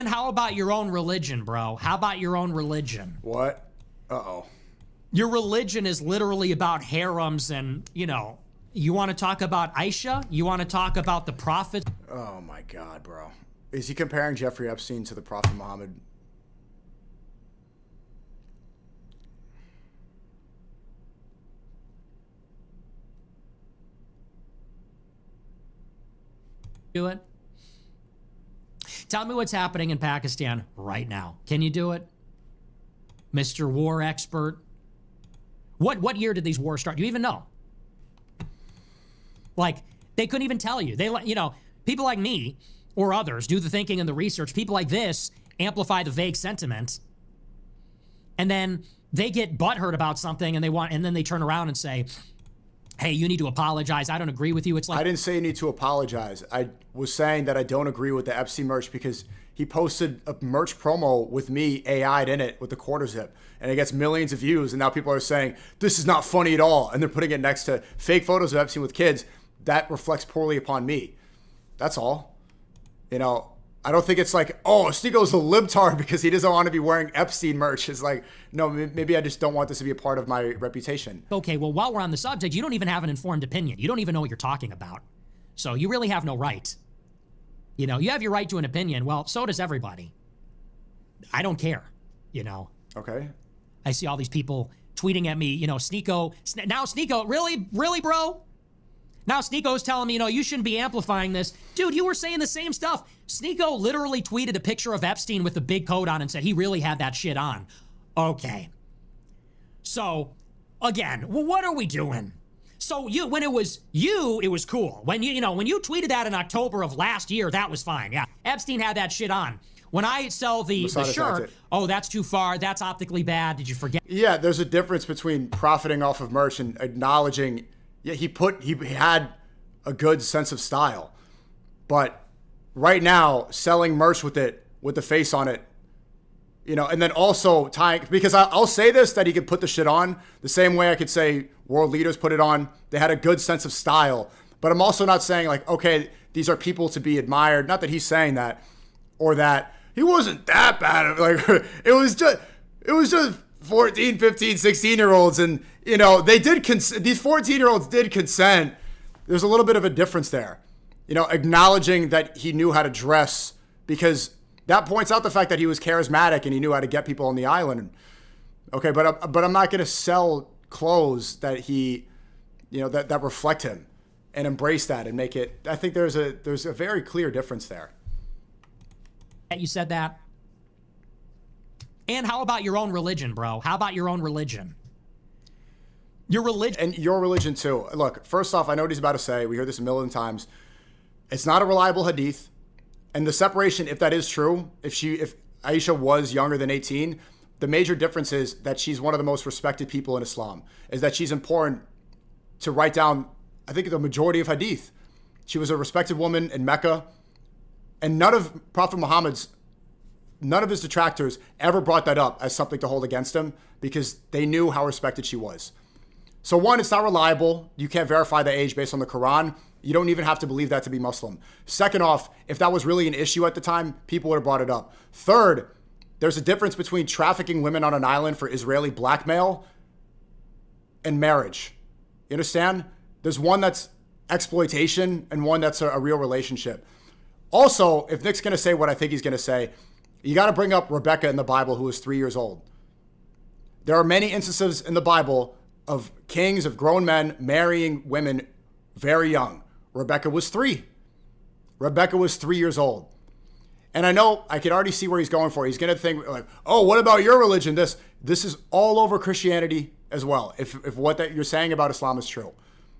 And how about your own religion, bro? How about your own religion? What? Uh-oh. Your religion is literally about harems and, you want to talk about Aisha? You want to talk about the prophet? Oh my God, bro. Is he comparing Jeffrey Epstein to the Prophet Muhammad? Do it. Tell me what's happening in Pakistan right now. Can you do it? Mr. War Expert. What year did these wars start? Do you even know? Like, they couldn't even tell you. People like me or others do the thinking and the research. People like this amplify the vague sentiment. And then they get butthurt about something and then they turn around and say, hey, you need to apologize. I don't agree with you. It's like, I didn't say you need to apologize. I was saying that I don't agree with the Epstein merch because he posted a merch promo with me AI'd in it with the quarter zip, and it gets millions of views. And now people are saying this is not funny at all, and they're putting it next to fake photos of Epstein with kids. That reflects poorly upon me. That's all. I don't think it's like, oh, Sneako's a libtard because he doesn't want to be wearing Epstein merch. It's like, no, maybe I just don't want this to be a part of my reputation. Okay, well, while we're on the subject, you don't even have an informed opinion. You don't even know what you're talking about. So you really have no right. You have your right to an opinion. Well, so does everybody. I don't care, Okay. I see all these people tweeting at me, Sneako. Now Sneako, really, bro? Now Sneako's telling me, you shouldn't be amplifying this. Dude, you were saying the same stuff. Sneako literally tweeted a picture of Epstein with the big coat on and said he really had that shit on. Okay. So, again, what are we doing? So when it was you, it was cool. When when you tweeted that in October of last year, that was fine. Yeah, Epstein had that shit on. When I sell the shirt, oh, that's too far. That's optically bad. Did you forget? Yeah, there's a difference between profiting off of merch and acknowledging. Yeah, he had a good sense of style, but right now selling merch with the face on it, and then also tying, because I'll say this, that he could put the shit on the same way I could say world leaders put it on. They had a good sense of style, but I'm also not saying like, okay, these are people to be admired. Not that he's saying that, or that he wasn't that bad. Like it was just 14, 15, 16-year-olds, and they did these 14-year-olds did consent. There's a little bit of a difference there. Acknowledging that he knew how to dress, because that points out the fact that he was charismatic and he knew how to get people on the island. Okay, but I'm not going to sell clothes that he, that reflect him and embrace that and make it. I think there's a very clear difference there. You said that. And how about your own religion, bro? How about your own religion? Your religion. And your religion, too. Look, first off, I know what he's about to say. We hear this a million times. It's not a reliable hadith. And the separation, if that is true, if Aisha was younger than 18, the major difference is that she's one of the most respected people in Islam, is that she's important to write down, I think, the majority of hadith. She was a respected woman in Mecca, and none of his detractors ever brought that up as something to hold against him, because they knew how respected she was. So one, it's not reliable. You can't verify the age based on the Quran. You don't even have to believe that to be Muslim. Second off, if that was really an issue at the time, people would have brought it up. Third, there's a difference between trafficking women on an island for Israeli blackmail and marriage. You understand? There's one that's exploitation and one that's a real relationship. Also, if Nick's going to say what I think he's going to say, you got to bring up Rebecca in the Bible, who was 3 years old. There are many instances in the Bible of kings, of grown men marrying women very young. Rebecca was 3. Rebecca was 3 years old. And I know, I can already see where he's going for. He's going to think like, oh, what about your religion? This is all over Christianity as well, if what that you're saying about Islam is true.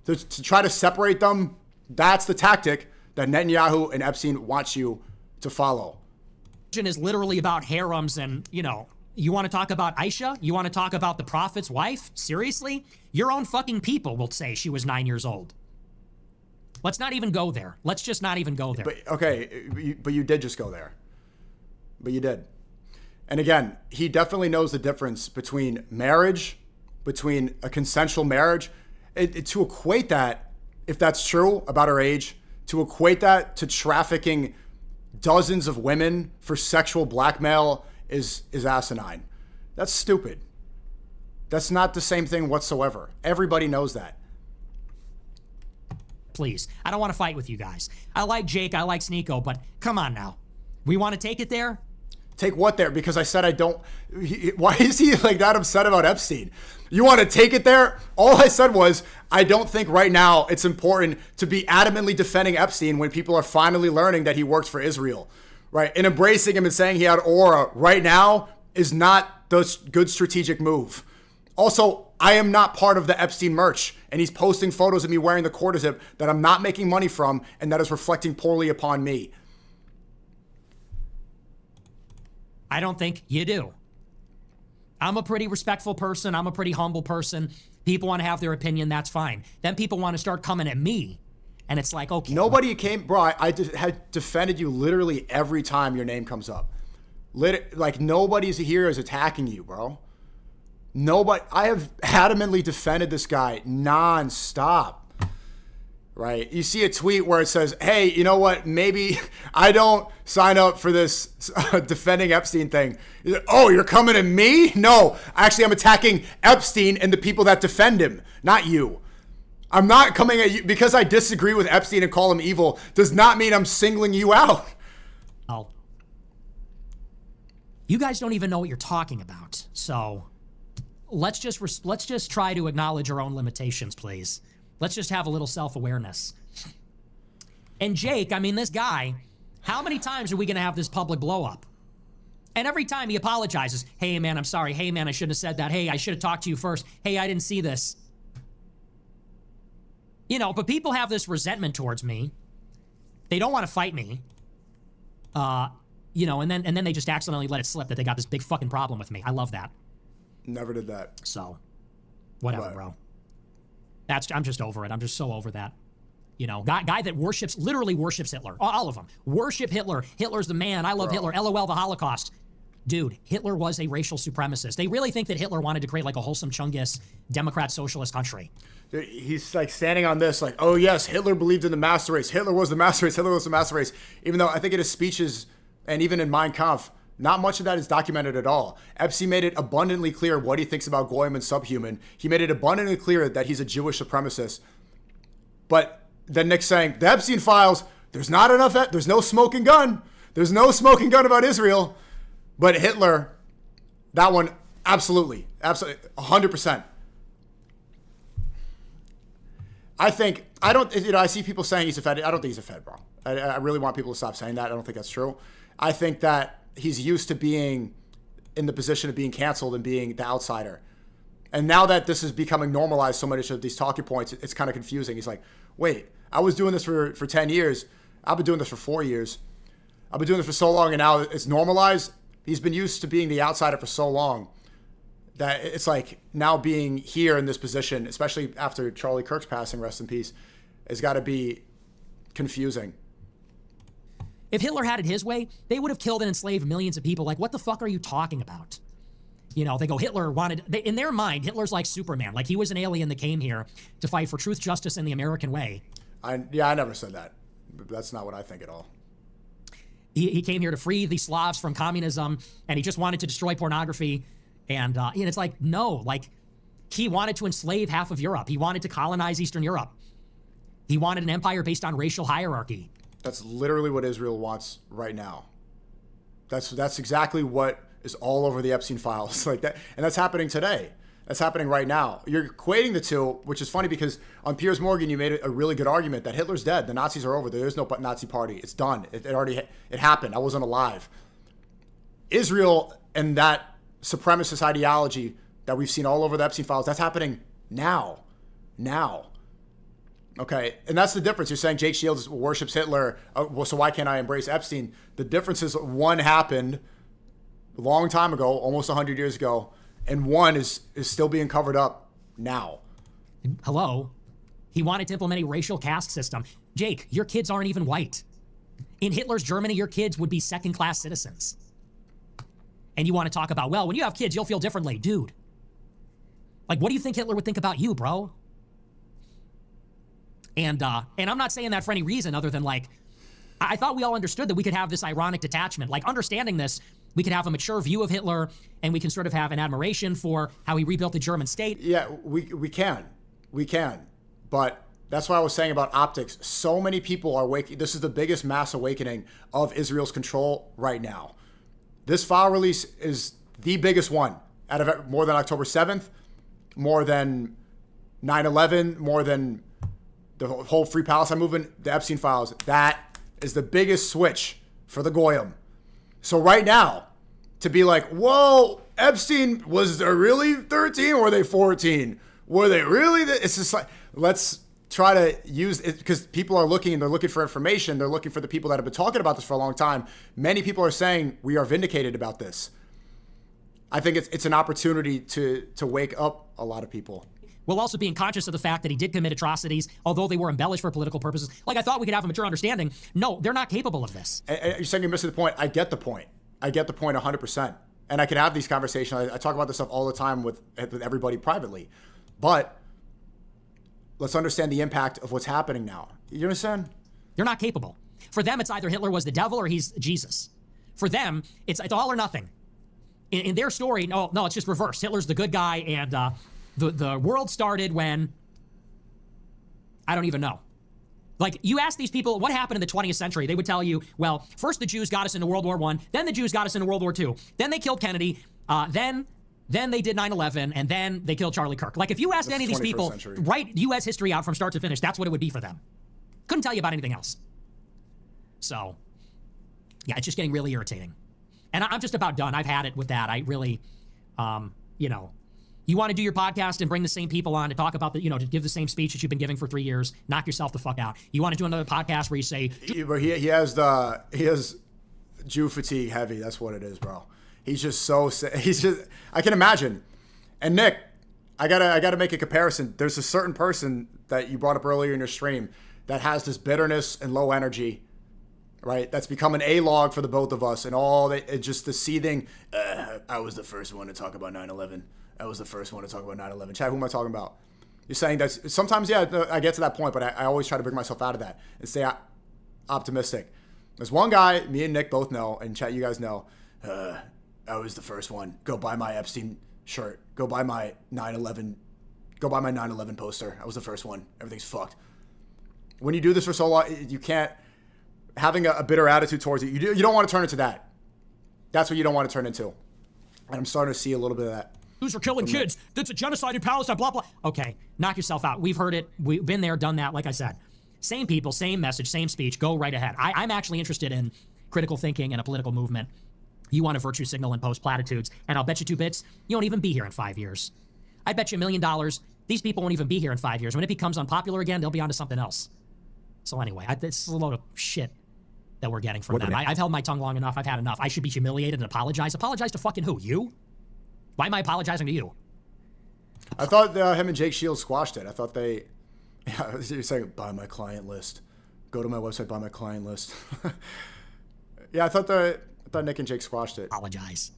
To try to separate them, that's the tactic that Netanyahu and Epstein wants you to follow. Religion is literally about harems and, you want to talk about Aisha? You want to talk about the prophet's wife? Seriously? Your own fucking people will say she was 9 years old. Let's not even go there. Let's just not even go there. But you did just go there. But you did. And again, he definitely knows the difference between marriage, between a consensual marriage. To equate that, if that's true about her age, to equate that to trafficking dozens of women for sexual blackmail is asinine. That's stupid. That's not the same thing whatsoever. Everybody knows that. Please, I don't want to fight with you guys. I like Jake, I like Sneako, but come on now. We want to take it there? Take what there? Because I said I don't. Why is he like that upset about Epstein? You want to take it there? All I said was, I don't think right now it's important to be adamantly defending Epstein when people are finally learning that he works for Israel, right? And embracing him and saying he had aura right now is not the good strategic move. Also, I am not part of the Epstein merch, and he's posting photos of me wearing the quarter zip that I'm not making money from, and that is reflecting poorly upon me. I don't think you do. I'm a pretty respectful person. I'm a pretty humble person. People want to have their opinion. That's fine. Then people want to start coming at me. And it's like, okay. Nobody came, bro. I had defended you literally every time your name comes up. Like nobody's here is attacking you, bro. Nobody. I have adamantly defended this guy nonstop. Right? You see a tweet where it says, hey, you know what? Maybe I don't sign up for this defending Epstein thing. Oh, you're coming at me? No, actually, I'm attacking Epstein and the people that defend him, not you. I'm not coming at you because I disagree with Epstein and call him evil does not mean I'm singling you out. Oh. You guys don't even know what you're talking about. So let's just try to acknowledge our own limitations, please. Let's just have a little self-awareness. And Jake, I mean, this guy, how many times are we going to have this public blow-up? And every time he apologizes, hey, man, I'm sorry. Hey, man, I shouldn't have said that. Hey, I should have talked to you first. Hey, I didn't see this. You know, but people have this resentment towards me. They don't want to fight me. You know, and then they just accidentally let it slip that they got this big fucking problem with me. I love that. Never did that. So, whatever, bro. I'm just over it. I'm just so over that. You know, guy that literally worships Hitler. All of them. Worship Hitler. Hitler's the man. I love Hitler. LOL, the Holocaust. Dude, Hitler was a racial supremacist. They really think that Hitler wanted to create like a wholesome Chungus Democrat socialist country. He's like standing on this like, oh yes, Hitler believed in the master race. Hitler was the master race. Hitler was the master race. Even though I think in his speeches and even in Mein Kampf, not much of that is documented at all. Epstein made it abundantly clear what he thinks about Goyim and subhuman. He made it abundantly clear that he's a Jewish supremacist. But then Nick's saying, the Epstein files, there's not enough, there's no smoking gun. There's no smoking gun about Israel. But Hitler, that one, absolutely, 100%. I see people saying he's a Fed. I don't think he's a Fed, bro. I really want people to stop saying that. I don't think that's true. I think that he's used to being in the position of being canceled and being the outsider. And now that this is becoming normalized, so many of these talking points, it's kind of confusing. He's like, wait, I was doing this for 10 years. I've been doing this for 4 years. I've been doing this for so long, and now it's normalized. He's been used to being the outsider for so long that it's like now being here in this position, especially after Charlie Kirk's passing, rest in peace, has got to be confusing. If Hitler had it his way, they would have killed and enslaved millions of people. Like, what the fuck are you talking about? You know, they go, in their mind, Hitler's like Superman. Like, he was an alien that came here to fight for truth, justice, and the American way. I never said that. That's not what I think at all. He came here to free the Slavs from communism, and he just wanted to destroy pornography. And it's like, no, like, he wanted to enslave half of Europe. He wanted to colonize Eastern Europe. He wanted an empire based on racial hierarchy. That's literally what Israel wants right now. That's exactly what is all over the Epstein files like that. And that's happening today. That's happening right now. You're equating the two, which is funny because on Piers Morgan, you made a really good argument that Hitler's dead. The Nazis are over. There is no Nazi party. It's done. It happened. I wasn't alive. Israel and that supremacist ideology that we've seen all over the Epstein files, that's happening now. Okay, and that's the difference. You're saying Jake Shields worships Hitler, so why can't I embrace Epstein? The difference is one happened a long time ago, almost 100 years ago, and one is still being covered up now. Hello? He wanted to implement a racial caste system. Jake, your kids aren't even white. In Hitler's Germany, your kids would be second-class citizens. And you want to talk about, well, when you have kids, you'll feel differently. Dude. Like, what do you think Hitler would think about you, bro? And I'm not saying that for any reason other than, like, I thought we all understood that we could have this ironic detachment. Like, understanding this, we could have a mature view of Hitler, and we can sort of have an admiration for how he rebuilt the German state. Yeah, we can. But that's what I was saying about optics. So many people are waking. This is the biggest mass awakening of Israel's control right now. This file release is the biggest one out of more than October 7th, more than 9/11, more than the whole Free Palestine movement, the Epstein files. That is the biggest switch for the Goyim. So right now, to be like, whoa, Epstein, was there really 13 or were they 14? Were they really? It's just like, let's try to use it, because people are looking and they're looking for information. They're looking for the people that have been talking about this for a long time. Many people are saying we are vindicated about this. I think it's an opportunity to wake up a lot of people. While also being conscious of the fact that he did commit atrocities, although they were embellished for political purposes. Like, I thought we could have a mature understanding. No, they're not capable of this. And you're saying you're missing the point. I get the point. I get the point 100%. And I can have these conversations. I talk about this stuff all the time with everybody privately. But let's understand the impact of what's happening now. You understand? They're not capable. For them, it's either Hitler was the devil or he's Jesus. For them, it's all or nothing. In their story, no, it's just reversed. Hitler's the good guy, and the world started when, I don't even know. Like, you ask these people, what happened in the 20th century? They would tell you, well, first the Jews got us into World War I, then the Jews got us into World War II, then they killed Kennedy, then they did 9/11, and then they killed Charlie Kirk. Like, if you asked any of these people, write U.S. history out from start to finish, that's what it would be for them. Couldn't tell you about anything else. So, yeah, it's just getting really irritating. And I'm just about done. I've had it with that. I really, you want to do your podcast and bring the same people on to talk about to give the same speech that you've been giving for 3 years, knock yourself the fuck out. You want to do another podcast where you say, he has Jew fatigue heavy. That's what it is, bro. He's just I can imagine. And Nick, I gotta make a comparison. There's a certain person that you brought up earlier in your stream that has this bitterness and low energy, right? That's become an A-log for the both of us, and just the seething. I was the first one to talk about 9/11. I was the first one to talk about 9/11. Chad, who am I talking about? You're saying that sometimes, yeah, I get to that point, but I always try to bring myself out of that and stay optimistic. There's one guy, me and Nick both know, and Chad, you guys know, I was the first one. Go buy my Epstein shirt. Go buy my 9/11. Go buy my 9/11 poster. I was the first one. Everything's fucked. When you do this for so long, you can't, having a bitter attitude towards it, you don't want to turn into that. That's what you don't want to turn into. And I'm starting to see a little bit of that. Jews are killing kids. That's a genocide in Palestine, blah, blah. Okay, knock yourself out. We've heard it. We've been there, done that. Like I said, same people, same message, same speech. Go right ahead. I'm actually interested in critical thinking and a political movement. You want to virtue signal and post platitudes, and I'll bet you 2 bits, you won't even be here in 5 years. I bet you $1 million, these people won't even be here in 5 years. When it becomes unpopular again, they'll be onto something else. So anyway, this is a load of shit that we're getting from them. I've held my tongue long enough. I've had enough. I should be humiliated and apologize. Apologize to fucking who? You? Why am I apologizing to you? I thought him and Jake Shields squashed it. I thought you're saying, buy my client list. Go to my website, buy my client list. Yeah, I thought Nick and Jake squashed it. Apologize.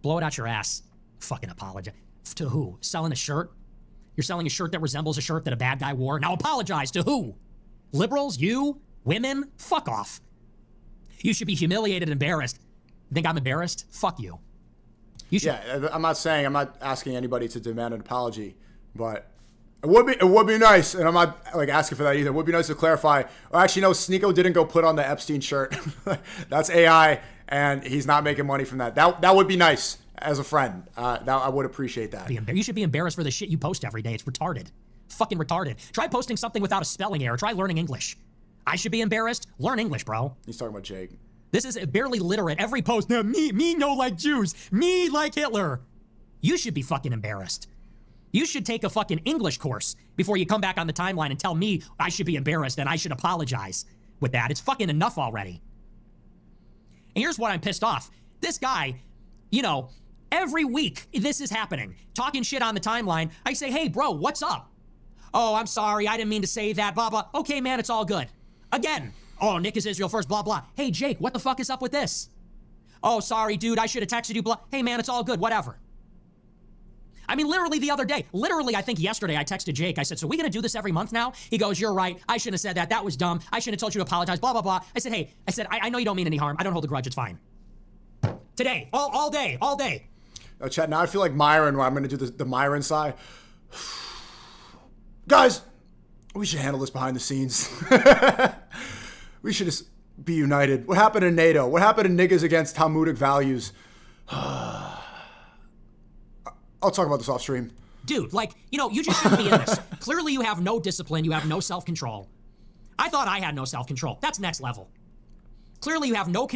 Blow it out your ass. Fucking apologize. To who? Selling a shirt? You're selling a shirt that resembles a shirt that a bad guy wore? Now apologize to who? Liberals? You? Women? Fuck off. You should be humiliated and embarrassed. You think I'm embarrassed? Fuck you. You should. Yeah, I'm not asking anybody to demand an apology, but it would be nice, and I'm not like asking for that either. It would be nice to clarify. Or actually, no, Sneako didn't go put on the Epstein shirt. That's AI, and he's not making money from that. That would be nice as a friend. I would appreciate that. You should be embarrassed for the shit you post every day. It's retarded. Fucking retarded. Try posting something without a spelling error. Try learning English. I should be embarrassed. Learn English, bro. He's talking about Jake. This is barely literate. Every post, now me no like Jews. Me like Hitler. You should be fucking embarrassed. You should take a fucking English course before you come back on the timeline and tell me I should be embarrassed and I should apologize with that. It's fucking enough already. And here's what I'm pissed off. This guy, every week this is happening. Talking shit on the timeline. I say, hey, bro, what's up? Oh, I'm sorry. I didn't mean to say that, blah, blah. Okay, man, it's all good. Again. Oh, Nick is Israel first, blah, blah. Hey, Jake, what the fuck is up with this? Oh, sorry, dude, I should have texted you, blah. Hey, man, it's all good, whatever. I mean, literally the other day, literally, I think yesterday, I texted Jake. I said, so we going to do this every month now? He goes, you're right. I shouldn't have said that. That was dumb. I shouldn't have told you to apologize, blah, blah, blah. I said, hey, I know you don't mean any harm. I don't hold a grudge. It's fine. Today, all day. Chat, now I feel like Myron, where I'm going to do the Myron sigh. Guys, we should handle this behind the scenes. We should just be united. What happened in NATO? What happened in niggas against Talmudic values? I'll talk about this off stream. Dude, like, you just shouldn't be in this. Clearly you have no discipline. You have no self-control. I thought I had no self-control. That's next level. Clearly you have no